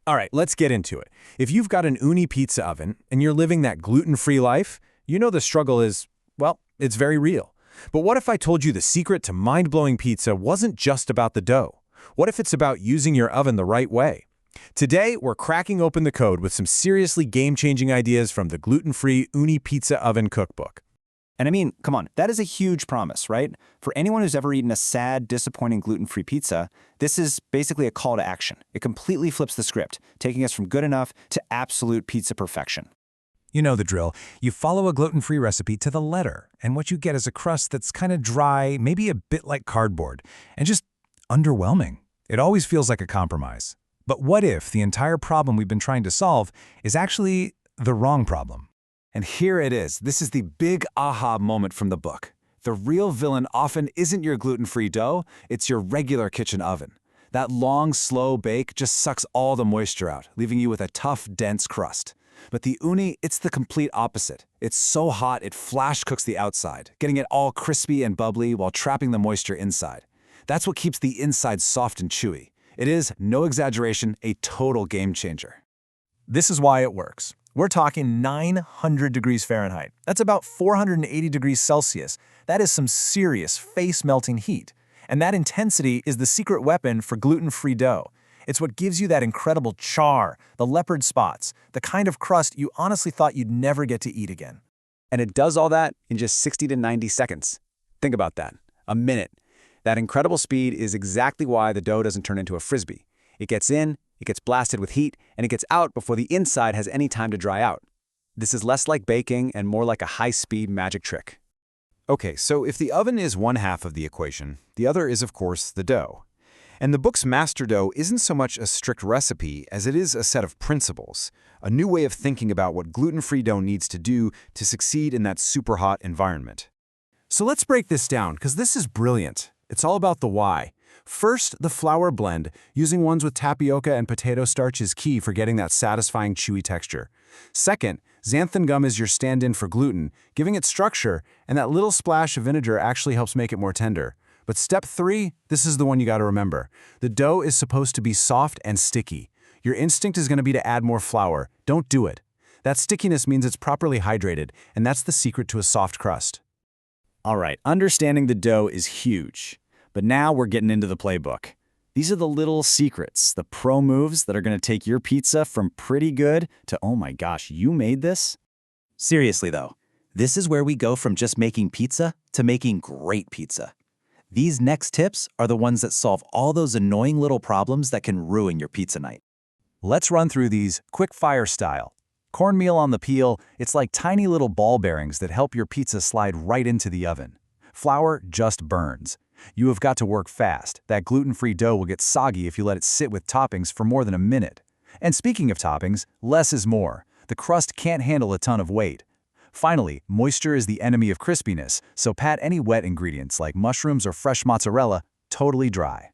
All right, let's get into it. If you've got an uni pizza oven and you're living that gluten-free life, you know the struggle is, well, it's very real. But what if I told you the secret to mind-blowing pizza wasn't just about the dough? What if it's about using your oven the right way? Today, we're cracking open the code with some seriously game-changing ideas from the Gluten-Free Uni Pizza Oven Cookbook. And I mean, come on, that is a huge promise, right? For anyone who's ever eaten a sad, disappointing gluten-free pizza, this is basically a call to action. It completely flips the script, taking us from good enough to absolute pizza perfection. You know the drill. You follow a gluten-free recipe to the letter, and what you get is a crust that's kind of dry, maybe a bit like cardboard, and just underwhelming. It always feels like a compromise. But what if the entire problem we've been trying to solve is actually the wrong problem? And here it is. This is the big aha moment from the book. The real villain often isn't your gluten-free dough, it's your regular kitchen oven. That long, slow bake just sucks all the moisture out, leaving you with a tough, dense crust. But the uni, it's the complete opposite. It's so hot it flash cooks the outside, getting it all crispy and bubbly while trapping the moisture inside. That's what keeps the inside soft and chewy. It is, no exaggeration, a total game changer. This is why it works. We're talking 900 degrees Fahrenheit. That's about 480 degrees Celsius. That is some serious face-melting heat. And that intensity is the secret weapon for gluten-free dough. It's what gives you that incredible char, the leopard spots, the kind of crust you honestly thought you'd never get to eat again. And it does all that in just 60 to 90 seconds. Think about that. A minute. That incredible speed is exactly why the dough doesn't turn into a frisbee. It gets in, it gets blasted with heat, and it gets out before the inside has any time to dry out. This is less like baking and more like a high-speed magic trick. Okay, so if the oven is one half of the equation, the other is, of course, the dough. And the book's master dough isn't so much a strict recipe as it is a set of principles, a new way of thinking about what gluten-free dough needs to do to succeed in that super hot environment. So let's break this down, because this is brilliant. It's all about the why. First, the flour blend. Using ones with tapioca and potato starch is key for getting that satisfying chewy texture. Second, xanthan gum is your stand-in for gluten, giving it structure, and that little splash of vinegar actually helps make it more tender. But step 3, this is the one you got to remember. The dough is supposed to be soft and sticky. Your instinct is going to be to add more flour. Don't do it. That stickiness means it's properly hydrated, and that's the secret to a soft crust. All right, understanding the dough is huge. But now we're getting into the playbook. These are the little secrets, the pro moves that are going to take your pizza from pretty good to, oh my gosh, you made this? Seriously though, this is where we go from just making pizza to making great pizza. These next tips are the ones that solve all those annoying little problems that can ruin your pizza night. Let's run through these quick-fire style. Cornmeal on the peel, it's like tiny little ball bearings that help your pizza slide right into the oven. Flour just burns. You have got to work fast. That gluten-free dough will get soggy if you let it sit with toppings for more than a minute. And speaking of toppings, less is more. The crust can't handle a ton of weight. Finally, moisture is the enemy of crispiness, so pat any wet ingredients like mushrooms or fresh mozzarella totally dry.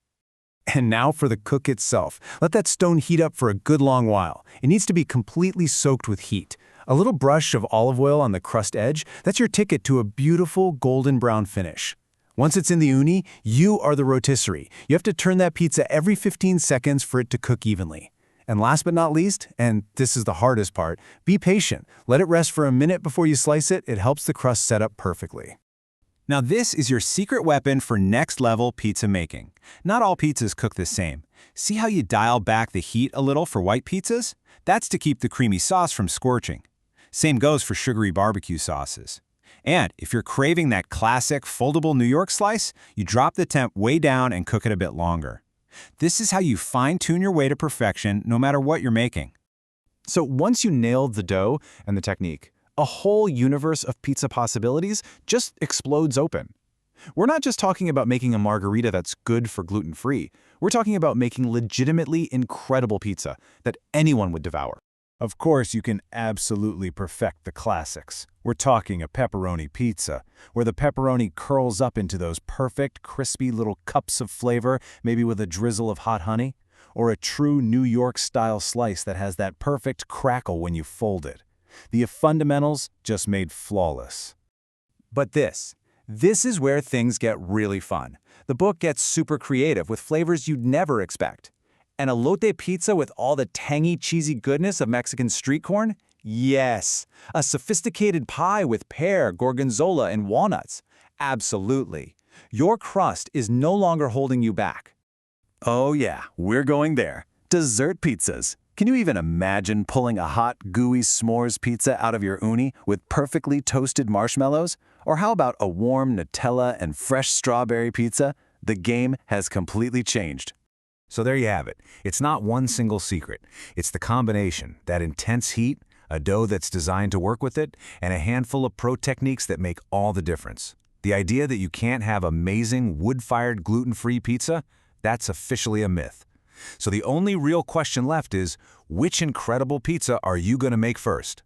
And now for the cook itself. Let that stone heat up for a good long while. It needs to be completely soaked with heat. A little brush of olive oil on the crust edge, that's your ticket to a beautiful golden brown finish. Once it's in the uni, you are the rotisserie. You have to turn that pizza every 15 seconds for it to cook evenly. And last but not least, and this is the hardest part, be patient. Let it rest for a minute before you slice it. It helps the crust set up perfectly. Now this is your secret weapon for next-level pizza making. Not all pizzas cook the same. See how you dial back the heat a little for white pizzas? That's to keep the creamy sauce from scorching. Same goes for sugary barbecue sauces. And if you're craving that classic foldable New York slice, you drop the temp way down and cook it a bit longer. This is how you fine-tune your way to perfection no matter what you're making. So once you nailed the dough and the technique, a whole universe of pizza possibilities just explodes open. We're not just talking about making a margarita that's good for gluten-free. We're talking about making legitimately incredible pizza that anyone would devour. Of course, you can absolutely perfect the classics. We're talking a pepperoni pizza, where the pepperoni curls up into those perfect, crispy little cups of flavor, maybe with a drizzle of hot honey, or a true New York-style slice that has that perfect crackle when you fold it. The fundamentals just made flawless. But this is where things get really fun. The book gets super creative with flavors you'd never expect. And elote pizza with all the tangy, cheesy goodness of Mexican street corn? Yes. A sophisticated pie with pear, gorgonzola, and walnuts? Absolutely. Your crust is no longer holding you back. Oh yeah, we're going there. Dessert pizzas. Can you even imagine pulling a hot, gooey s'mores pizza out of your uni with perfectly toasted marshmallows? Or how about a warm Nutella and fresh strawberry pizza? The game has completely changed. So there you have it. It's not one single secret. It's the combination, that intense heat, a dough that's designed to work with it, and a handful of pro techniques that make all the difference. The idea that you can't have amazing wood-fired gluten-free pizza, that's officially a myth. So the only real question left is, which incredible pizza are you going to make first?